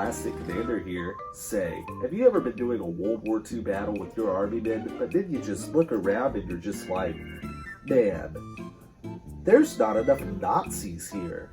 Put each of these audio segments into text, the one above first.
Plastic Commander here. Say, have you ever been doing a World War II battle with your army men, but then you just look around and you're just like, man, there's not enough Nazis here?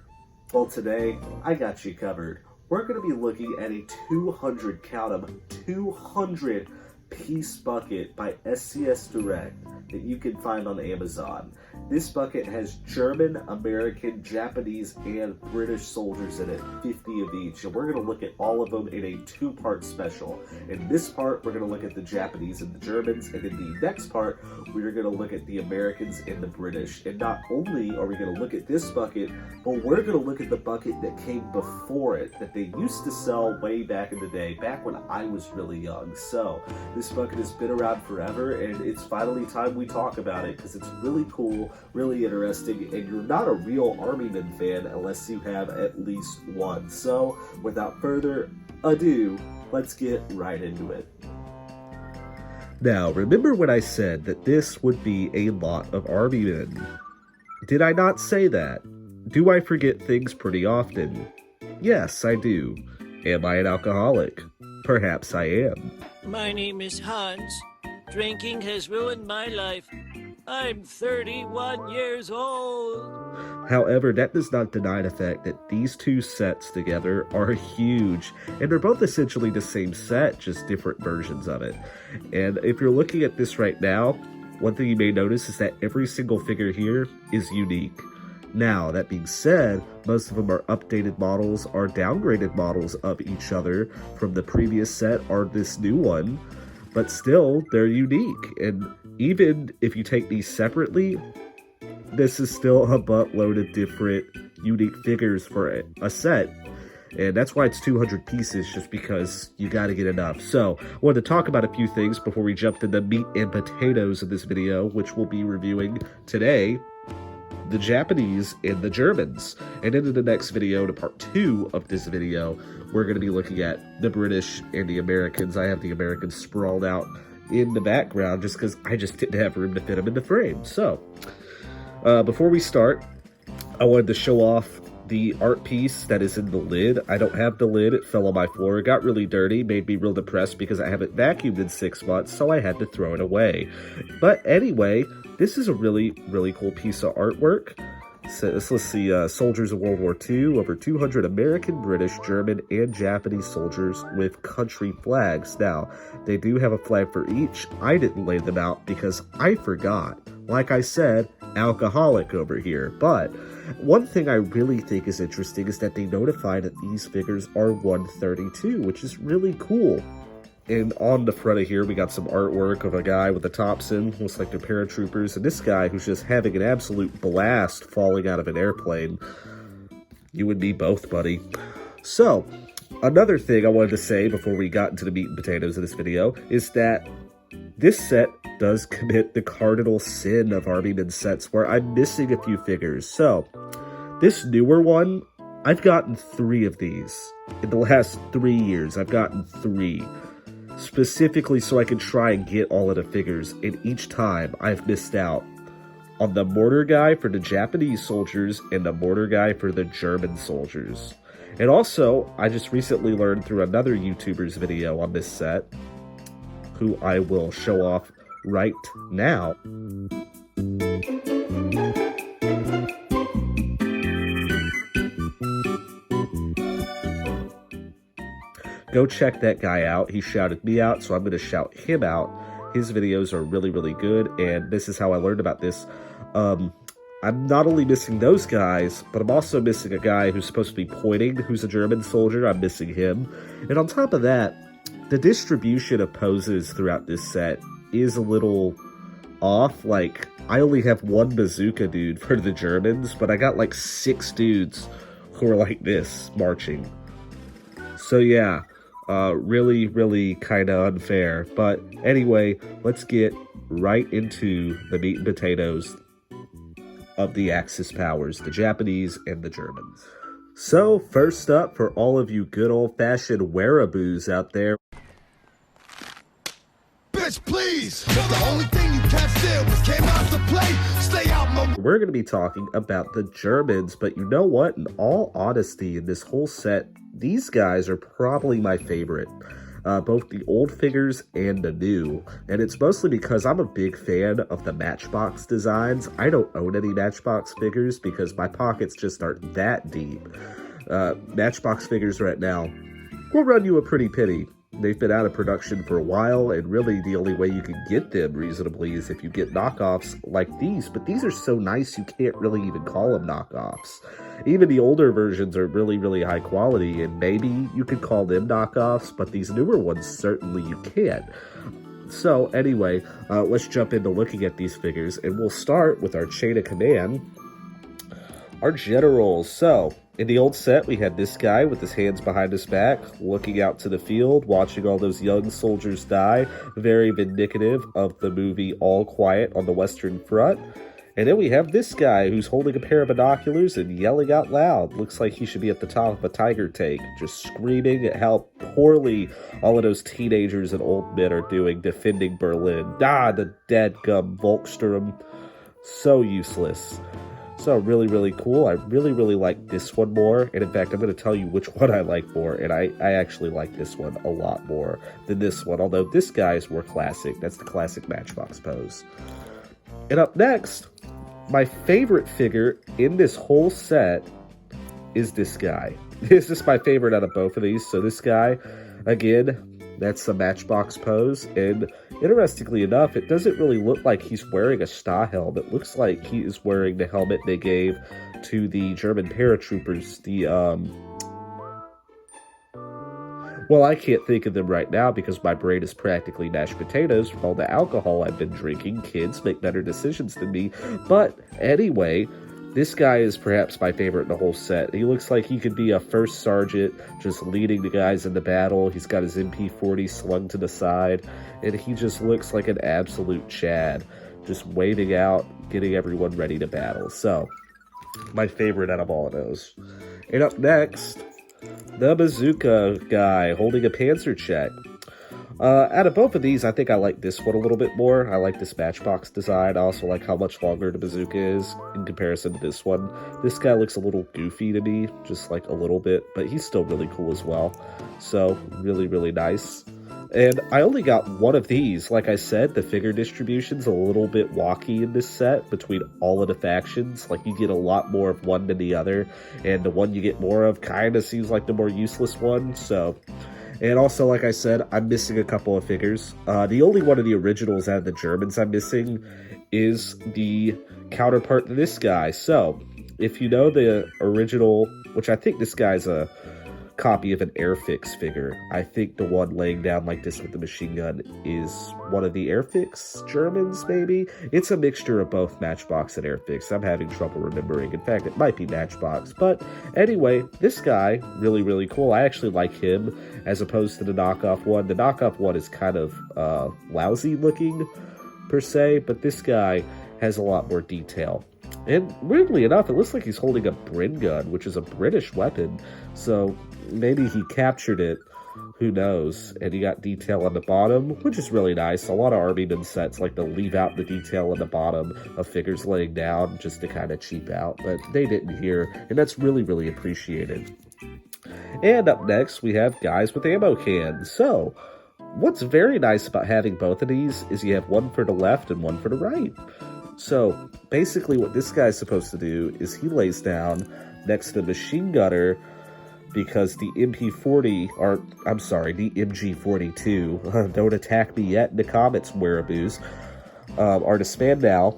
Well, today, I got you covered. We're going to be looking at a 200, count them, 200 piece bucket by SCS Direct that you can find on Amazon. This bucket has German, American, Japanese, and British soldiers in it, 50 of each. And we're going to look at all of them in a two-part special. In this part, we're going to look at the Japanese and the Germans, and in the next part, we're going to look at the Americans and the British. And not only are we going to look at this bucket, but we're going to look at the bucket that came before it, that they used to sell way back in the day, back when I was really young. So, this bucket has been around forever, and it's finally time we talk about it, because it's really cool, really interesting, and you're not a real Armyman fan unless you have at least one. So, without further ado, let's get right into it. Now, remember when I said that this would be a lot of Armymen? Did I not say that? Do I forget things pretty often? Yes, I do. Am I an alcoholic? Perhaps I am. My name is Hans. Drinking has ruined my life. I'm 31 years old. However, that does not deny the fact that these two sets together are huge, and they're both essentially the same set, just different versions of it. And if you're looking at this right now, one thing you may notice is that every single figure here is unique. Now, that being said, most of them are updated models or downgraded models of each other from the previous set or this new one, but still, they're unique. And even if you take these separately, this is still a buttload of different unique figures for a set. And that's why it's 200 pieces, just because you gotta get enough. So, I wanted to talk about a few things before we jump into meat and potatoes of this video, which we'll be reviewing today. The Japanese and the Germans. And into the next video, to part 2 of this video, we're going to be looking at the British and the Americans. I have the Americans sprawled out in the background just because I just didn't have room to fit them in the frame. So, before we start, I wanted to show off the art piece that is in the lid. I don't have the lid. It fell on my floor. It got really dirty, made me real depressed because I haven't vacuumed in 6 months, so I had to throw it away. But anyway, this is a really, really cool piece of artwork. So let's see, soldiers of World War II, over 200 American, British, German, and Japanese soldiers with country flags. Now, they do have a flag for each. I didn't lay them out because I forgot. Like I said, alcoholic over here. But one thing I really think is interesting is that they notify that these figures are 132, which is really cool. And on the front of here, we got some artwork of a guy with a Thompson, looks like they're paratroopers, and this guy who's just having an absolute blast falling out of an airplane. You and me both, buddy. So, another thing I wanted to say before we got into the meat and potatoes of this video is that this set does commit the cardinal sin of Armyman sets where I'm missing a few figures. So, this newer one, I've gotten 3 of these. In the last 3 years, I've gotten 3. Specifically so I can try and get all of the figures, and each time I've missed out on the mortar guy for the Japanese soldiers and the mortar guy for the German soldiers. And also, I just recently learned through another YouTuber's video on this set, who I will show off right now. Go check that guy out. He shouted me out, so I'm going to shout him out. His videos are really, really good, and this is how I learned about this. I'm not only missing those guys, but I'm also missing a guy who's supposed to be pointing, who's a German soldier. I'm missing him. And on top of that, the distribution of poses throughout this set is a little off. Like, I only have one bazooka dude for the Germans, but I got like 6 dudes who are like this, marching. So yeah. Really, really kind of unfair. But anyway, let's get right into the meat and potatoes of the Axis powers, the Japanese and the Germans. So, first up, for all of you good old-fashioned wearaboos out there. Bitch, please! The only thing you can't steal was came out to play. Stay out my... We're going to be talking about the Germans, but you know what? In all honesty, in this whole set, these guys are probably my favorite. Both the old figures and the new, and it's mostly because I'm a big fan of the Matchbox designs. I don't own any Matchbox figures because my pockets just aren't that deep. Matchbox figures right now will run you a pretty penny. They've been out of production for a while, and really the only way you can get them reasonably is if you get knockoffs like these, but these are so nice you can't really even call them knockoffs. Even the older versions are really, really high quality, and maybe you could call them knockoffs, but these newer ones, certainly you can't. So anyway, let's jump into looking at these figures, and we'll start with our chain of command, our generals. So, in the old set, we had this guy with his hands behind his back, looking out to the field, watching all those young soldiers die, very vindicative of the movie All Quiet on the Western Front. And then we have this guy who's holding a pair of binoculars and yelling out loud. Looks like he should be at the top of a tiger tank, just screaming at how poorly all of those teenagers and old men are doing defending Berlin. Ah, the dadgum Volkssturm. So useless. So really, really cool. I really, really like this one more. And in fact, I'm going to tell you which one I like more. And I actually like this one a lot more than this one. Although this guy is more classic. That's the classic Matchbox pose. And up next, my favorite figure in this whole set is this guy. This is my favorite out of both of these. So this guy, again, that's a Matchbox pose. And interestingly enough, it doesn't really look like he's wearing a Stahlhelm. It looks like he is wearing the helmet they gave to the German paratroopers. Well, I can't think of them right now because my brain is practically mashed potatoes from all the alcohol I've been drinking. Kids make better decisions than me. But anyway, this guy is perhaps my favorite in the whole set. He looks like he could be a first sergeant just leading the guys into battle. He's got his MP40 slung to the side, and he just looks like an absolute Chad, just waving out, getting everyone ready to battle. So, my favorite out of all of those. And up next, the bazooka guy holding a panzer check. Out of both of these, I think I like this one a little bit more. I like this Matchbox design. I also like how much longer the bazooka is in comparison to this one. This guy looks a little goofy to me, just like a little bit, but he's still really cool as well. So, really, really nice. And I only got one of these. Like I said, the figure distribution's a little bit wonky in this set between all of the factions. Like, you get a lot more of one than the other, and the one you get more of kind of seems like the more useless one, so... And also, like I said, I'm missing a couple of figures. The only one of the originals out of the Germans I'm missing is the counterpart to this guy. So, if you know the original, which I think this guy's a copy of an Airfix figure. I think the one laying down like this with the machine gun is one of the Airfix Germans, maybe? It's a mixture of both Matchbox and Airfix. I'm having trouble remembering. In fact, it might be Matchbox. But anyway, this guy, really, really cool. I actually like him as opposed to the knockoff one. The knockoff one is kind of lousy looking, per se, but this guy has a lot more detail. And weirdly enough, it looks like he's holding a Bren gun, which is a British weapon. So maybe he captured it. Who knows? And you got detail on the bottom, which is really nice. A lot of Armyman sets like to leave out the detail on the bottom of figures laying down just to kind of cheap out. But they didn't here, and that's really, really appreciated. And up next, we have guys with ammo cans. So, what's very nice about having both of these is you have one for the left and one for the right. So, basically what this guy's supposed to do is he lays down next to the machine gunner because the MP40, or, I'm sorry, the MG42, don't attack me yet in the comments, wearaboos, or the Spandau,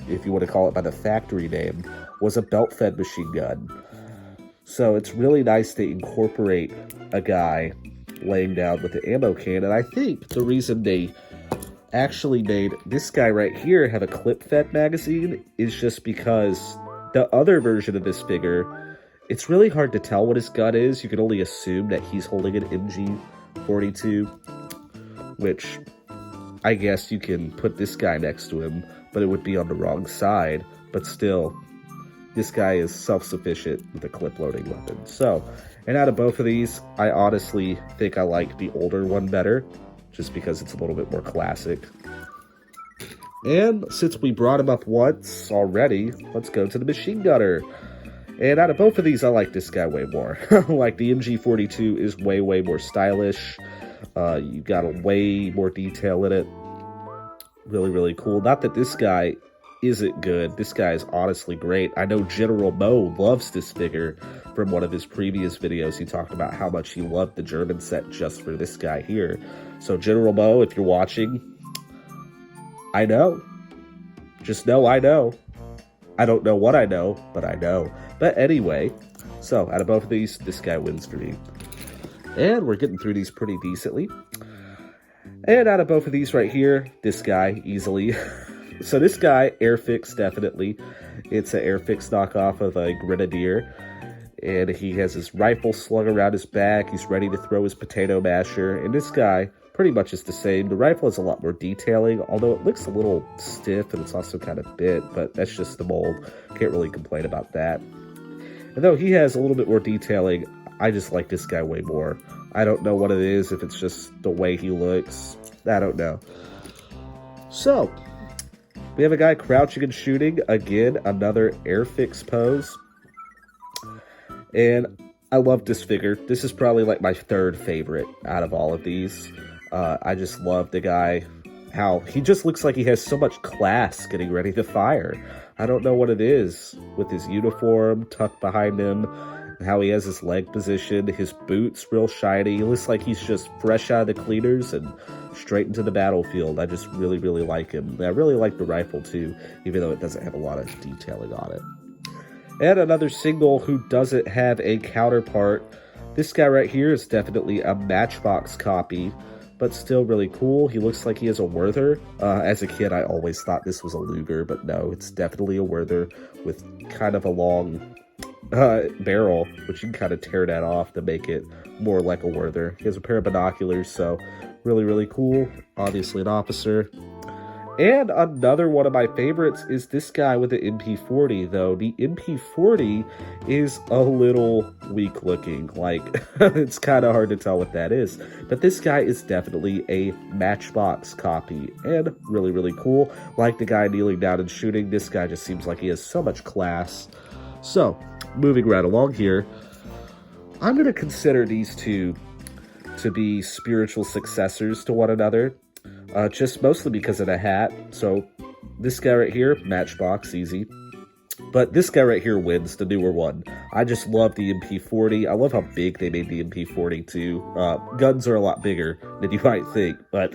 if you want to call it by the factory name, was a belt-fed machine gun. So it's really nice to incorporate a guy laying down with the ammo can, and I think the reason they actually made this guy right here have a clip-fed magazine is just because the other version of this figure, it's really hard to tell what his gun is. You can only assume that he's holding an MG42, which I guess you can put this guy next to him, but it would be on the wrong side. But still, this guy is self-sufficient with a clip-loading weapon. So, and out of both of these, I honestly think I like the older one better, just because it's a little bit more classic. And since we brought him up once already, let's go to the machine gunner. And out of both of these, I like this guy way more. Like, the MG42 is way, way more stylish. You got a way more detail in it. Really, really cool. Not that this guy isn't good. This guy is honestly great. I know General Mo loves this figure from one of his previous videos. He talked about how much he loved the German set just for this guy here. So General Mo, if you're watching, I know. Just know I know. I don't know what I know, but I know. But anyway, so out of both of these, this guy wins for me. And we're getting through these pretty decently. And out of both of these right here, this guy easily. So this guy, Airfix, definitely. It's an Airfix knockoff of a Grenadier. And he has his rifle slung around his back. He's ready to throw his potato masher. And this guy pretty much is the same. The rifle has a lot more detailing, although it looks a little stiff and it's also kind of bent, but that's just the mold. Can't really complain about that. And though he has a little bit more detailing, I just like this guy way more. I don't know what it is, if it's just the way he looks. I don't know. So, we have a guy crouching and shooting. Again, another Airfix pose. And I love this figure. This is probably like my third favorite out of all of these. I just love the guy, how he just looks like he has so much class getting ready to fire. I don't know what it is with his uniform tucked behind him, how he has his leg position, his boots real shiny. He looks like he's just fresh out of the cleaners and straight into the battlefield. I just really, really like him. And I really like the rifle too, even though it doesn't have a lot of detailing on it. And another single who doesn't have a counterpart. This guy right here is definitely a Matchbox copy, but still really cool. He looks like he has a Werther. As a kid, I always thought this was a Luger, but no, it's definitely a Werther with kind of a long barrel, which you can kind of tear that off to make it more like a Werther. He has a pair of binoculars, so really, really cool. Obviously an officer. And another one of my favorites is this guy with the MP40, though. The MP40 is a little weak looking. Like, it's kind of hard to tell what that is. But this guy is definitely a Matchbox copy, and really, really cool. Like the guy kneeling down and shooting, this guy just seems like he has so much class. So, moving right along here, I'm going to consider these two to be spiritual successors to one another. Just mostly because of the hat. So this guy right here, Matchbox, easy. But this guy right here wins, the newer one. I just love the MP40. I love how big they made the MP40 too. Guns are a lot bigger than you might think, but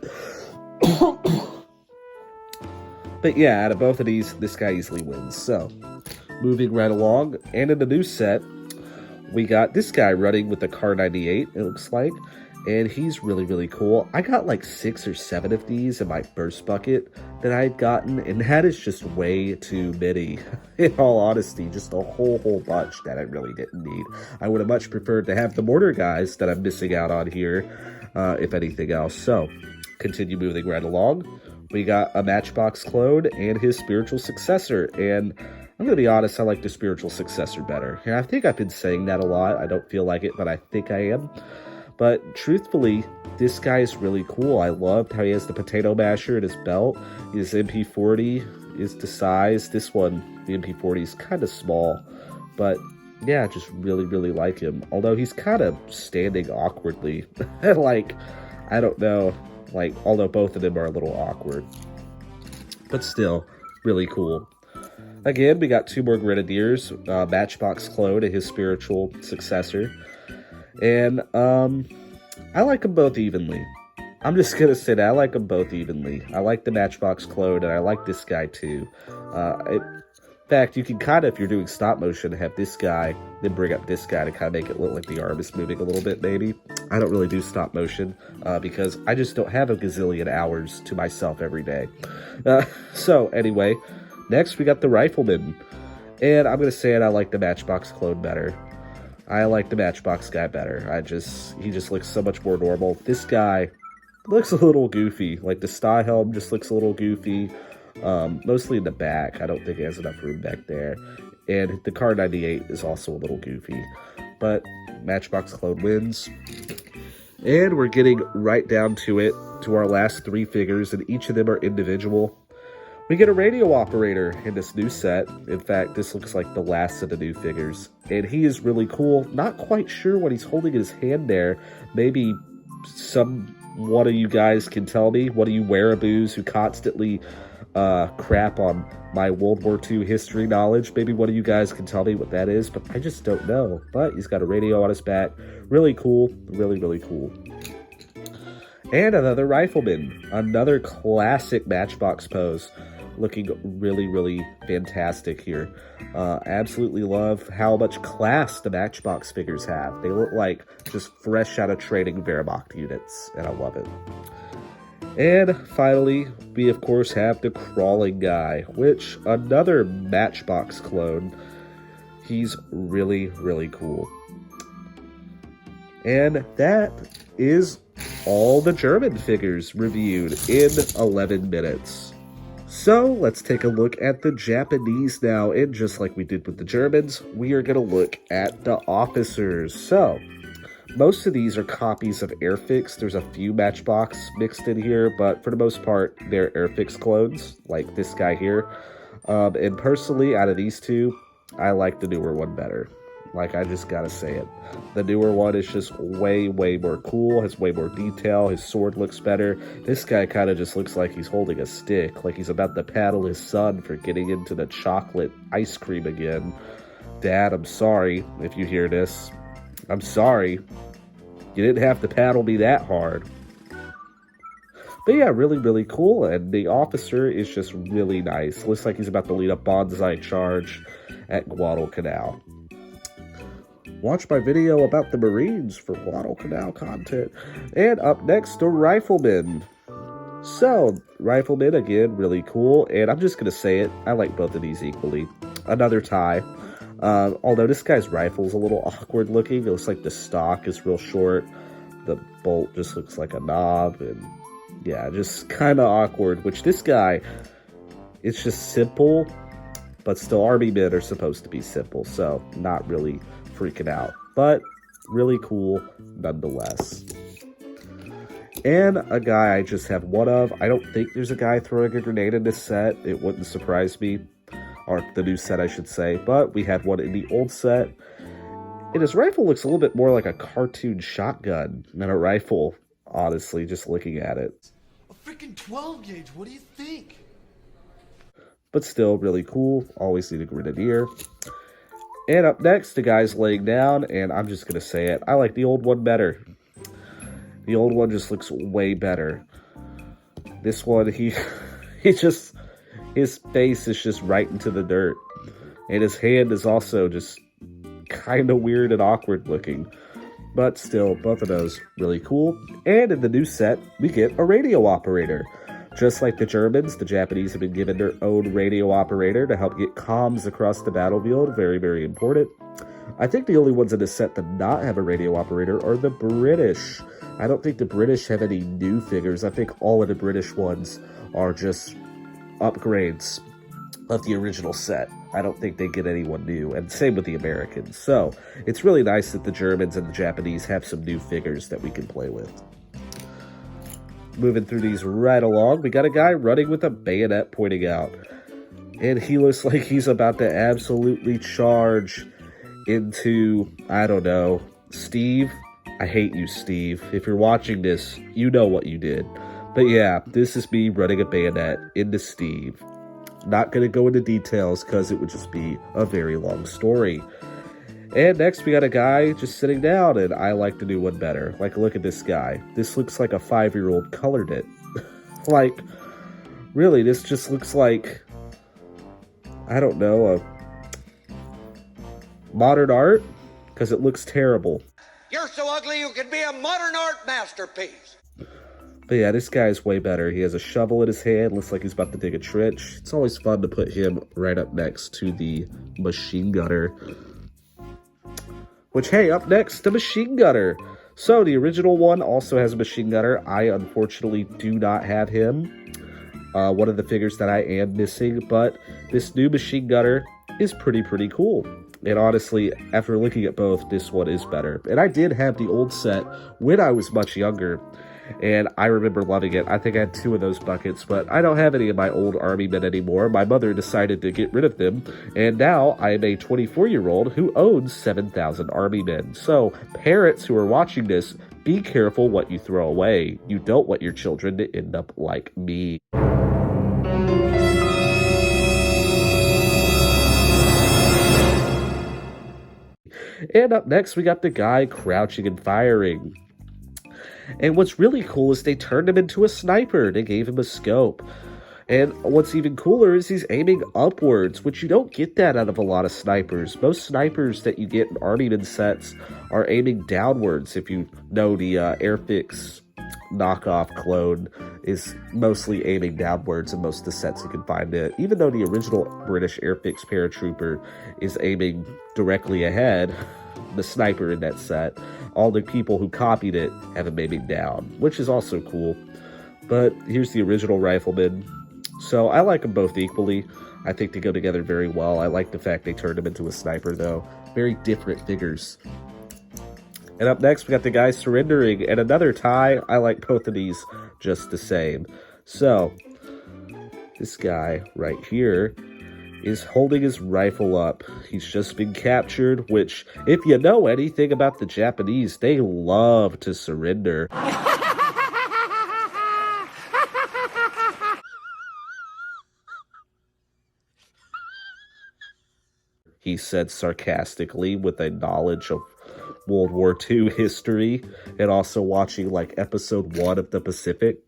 but yeah, out of both of these, this guy easily wins. So moving right along, and in the new set, we got this guy running with the Car 98, it looks like. And he's really, really cool. I got like 6 or 7 of these in my burst bucket that I had gotten, and that is just way too many. In all honesty, just a whole bunch that I really didn't need. I would have much preferred to have the mortar guys that I'm missing out on here, if anything else. So, continue moving right along. We got a Matchbox clone and his spiritual successor, and I'm going to be honest, I like the spiritual successor better. And I think I've been saying that a lot. I don't feel like it, but I think I am. But truthfully, this guy is really cool. I loved how he has the potato masher at his belt. His MP40 is the size. This one, the MP40, is kind of small. But yeah, just really, really like him. Although he's kind of standing awkwardly. Like, I don't know. Like, although both of them are a little awkward. But still, really cool. Again, we got 2 more Grenadiers. Matchbox clone and his spiritual successor. And, I like them both evenly. I'm just gonna say that I like them both evenly. I like the Matchbox clone, and I like this guy too. In fact, you can kind of, if you're doing stop motion, have this guy, then bring up this guy to kind of make it look like the arm is moving a little bit, maybe. I don't really do stop motion, because I just don't have a gazillion hours to myself every day. So, anyway, next we got the Rifleman. And I'm gonna say it, I like the Matchbox clone better. I like the Matchbox guy better. He just looks so much more normal. This guy looks a little goofy. Like, the Star Helm just looks a little goofy. Mostly in the back. I don't think he has enough room back there. And the Car 98 is also a little goofy. But Matchbox clone wins. And we're getting right down to it, to our last 3 figures, and each of them are individual. We get a radio operator in this new set. In fact, this looks like the last of the new figures. And he is really cool. Not quite sure what he's holding in his hand there. Maybe one of you guys can tell me. One of you wearaboos who constantly crap on my World War II history knowledge. Maybe one of you guys can tell me what that is, but I just don't know. But he's got a radio on his back. Really cool. Really, really cool. And another rifleman. Another classic Matchbox pose. Looking really, really fantastic here. Absolutely love how much class the Matchbox figures have. They look like just fresh out of training Wehrmacht units, and I love it. And finally, we of course have the crawling guy, which another Matchbox clone. He's really, really cool. And that is all the German figures reviewed in 11 minutes. So let's take a look at the Japanese now, and just like we did with the Germans, we are going to look at the officers. So most of these are copies of Airfix. There's a few Matchbox mixed in here, but for the most part, they're Airfix clones, like this guy here. And personally, out of these two, I like the newer one better. Like, I just gotta say it. The newer one is just way, way more cool, has way more detail, his sword looks better. This guy kind of just looks like he's holding a stick, like he's about to paddle his son for getting into the chocolate ice cream again. Dad, I'm sorry if you hear this. I'm sorry. You didn't have to paddle me that hard. But yeah, really, really cool, and the officer is just really nice. Looks like he's about to lead a bonsai charge at Guadalcanal. Watch my video about the Marines for Guadalcanal content. And up next, the Rifleman. So, Rifleman, again, really cool. And I'm just going to say it, I like both of these equally. Another tie. Although this guy's rifle is a little awkward looking. It looks like the stock is real short. The bolt just looks like a knob. And yeah, just kind of awkward. Which this guy, it's just simple. But still, army men are supposed to be simple. So, not really freaking out, but really cool nonetheless. And a guy I just have one of. I don't think there's a guy throwing a grenade in this set. It wouldn't surprise me, or the new set I should say, but we had one in the old set. And his rifle looks a little bit more like a cartoon shotgun than a rifle, honestly, just looking at it. A freaking 12 gauge, what do you think? But still really cool. Always need a grenadier. And up next, the guy's laying down, and I'm just going to say it. I like the old one better. The old one just looks way better. This one, his face is just right into the dirt. And his hand is also just kind of weird and awkward looking. But still, both of those really cool. And in the new set, we get a radio operator. Just like the Germans, the Japanese have been given their own radio operator to help get comms across the battlefield. Very, very important. I think the only ones in this set that not have a radio operator are the British. I don't think the British have any new figures. I think all of the British ones are just upgrades of the original set. I don't think they get anyone new, and same with the Americans. So, it's really nice that the Germans and the Japanese have some new figures that we can play with. Moving through these right along, we got a guy running with a bayonet pointing out. And he looks like he's about to absolutely charge into, I don't know, Steve. I hate you, Steve. If you're watching this, you know what you did. But yeah, this is me running a bayonet into Steve. Not going to go into details because it would just be a very long story. And next we got a guy just sitting down, and I like the new one better. Like, look at this guy. This looks like a 5-year-old colored it. Like, really, this just looks like, I don't know, a modern art? Because it looks terrible. You're so ugly you could be a modern art masterpiece. But yeah, this guy's way better. He has a shovel in his hand, looks like he's about to dig a trench. It's always fun to put him right up next to the machine gunner. Which, hey, up next, the machine gunner. So, the original one also has a machine gunner. I, unfortunately, do not have him. One of the figures that I am missing. But this new machine gunner is pretty cool. And honestly, after looking at both, this one is better. And I did have the old set when I was much younger. and I remember loving it. I think I had 2 of those buckets, but I don't have any of my old Army men anymore. My mother decided to get rid of them, and now I am a 24-year-old who owns 7,000 Army men. So, parents who are watching this, be careful what you throw away. You don't want your children to end up like me. And up next, we got the guy crouching and firing. And what's really cool is they turned him into a sniper. They gave him a scope. And what's even cooler is he's aiming upwards, which you don't get that out of a lot of snipers. Most snipers that you get in Armyman sets are aiming downwards. If you know the Airfix knockoff clone is mostly aiming downwards in most of the sets you can find it. Even though the original British Airfix paratrooper is aiming directly ahead, the sniper in that set, all the people who copied it have him aiming down, which is also cool. But here's the original rifleman. So I like them both equally. I think they go together very well. I like the fact they turned him into a sniper, though. Very different figures. And up next, we got the guy surrendering, and another tie. I like both of these just the same. So, this guy right here is holding his rifle up. He's just been captured, which, if you know anything about the Japanese, they love to surrender. He said sarcastically with a knowledge of World War II history and also watching like episode 1 of the Pacific.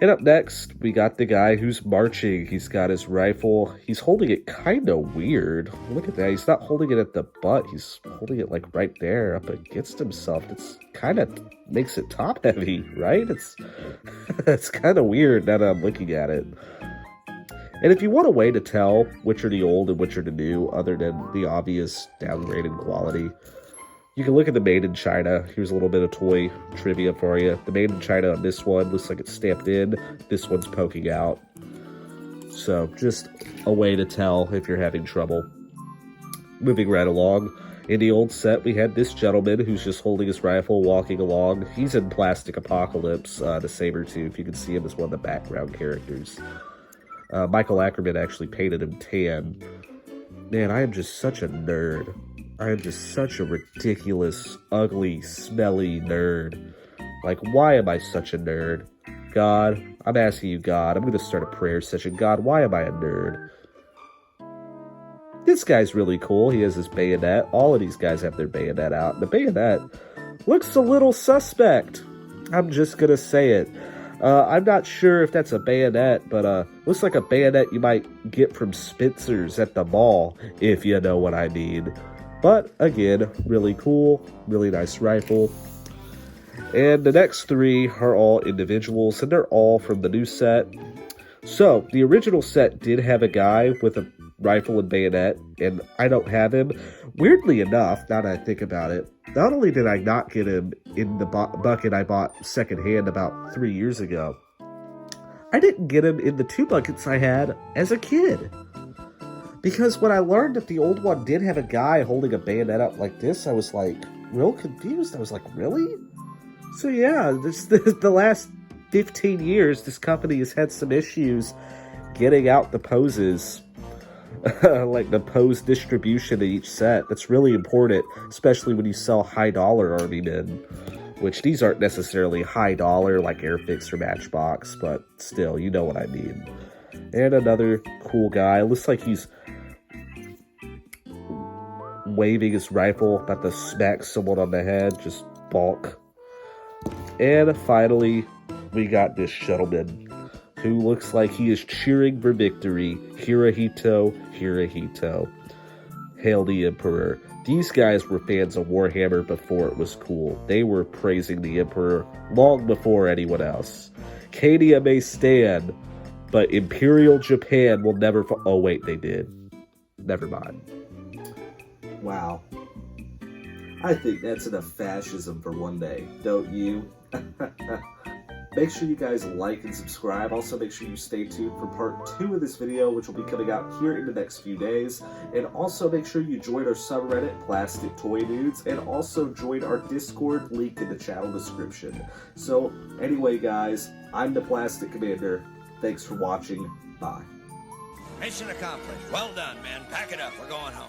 And up next, we got the guy who's marching. He's got his rifle. He's holding it kind of weird. Look at that. He's not holding it at the butt. He's holding it like right there up against himself. It's kind of makes it top heavy, right? It's kind of weird now that I'm looking at it. And if you want a way to tell which are the old and which are the new, other than the obvious downgrade in quality, you can look at the Made in China. Here's a little bit of toy trivia for you. The Made in China on this one looks like it's stamped in. This one's poking out. So just a way to tell if you're having trouble. Moving right along. In the old set, we had this gentleman who's just holding his rifle, walking along. He's in Plastic Apocalypse, the Sabertooth. You can see him as one of the background characters. Michael Ackerman actually painted him tan. Man, I am just such a nerd. I am just such a ridiculous, ugly, smelly nerd. Like, why am I such a nerd? God, I'm asking you, God. I'm going to start a prayer session. God, why am I a nerd? This guy's really cool. He has his bayonet. All of these guys have their bayonet out. The bayonet looks a little suspect. I'm just going to say it. I'm not sure if that's a bayonet, but looks like a bayonet you might get from Spencer's at the mall, if you know what I mean. But, again, really cool, really nice rifle. And the next 3 are all individuals, and they're all from the new set. So, the original set did have a guy with a rifle and bayonet, and I don't have him. Weirdly enough, now that I think about it, not only did I not get him in the bucket I bought secondhand about 3 years ago, I didn't get him in the 2 buckets I had as a kid. Because when I learned that the old one did have a guy holding a bayonet up like this, I was like, real confused. I was like, really? So yeah, the last 15 years, this company has had some issues getting out the poses. Like the pose distribution of each set. That's really important, especially when you sell high dollar Army men, which these aren't necessarily high dollar like Airfix or Matchbox, but still, you know what I mean. And another cool guy. Looks like he's waving his rifle, about to smack someone on the head, just bonk. And finally, we got this gentleman who looks like he is cheering for victory. Hirohito, Hirohito. Hail the Emperor. These guys were fans of Warhammer before it was cool. They were praising the Emperor long before anyone else. Cadia may stand, but Imperial Japan will never oh wait, they did. Never mind. Wow. I think that's enough fascism for one day, don't you? Make sure you guys like and subscribe. Also, make sure you stay tuned for part 2 of this video, which will be coming out here in the next few days. And also, make sure you join our subreddit, Plastic Toy Nudes, and also join our Discord, link in the channel description. So, anyway, guys, I'm the Plastic Commander. Thanks for watching. Bye. Mission accomplished. Well done, men. Pack it up. We're going home.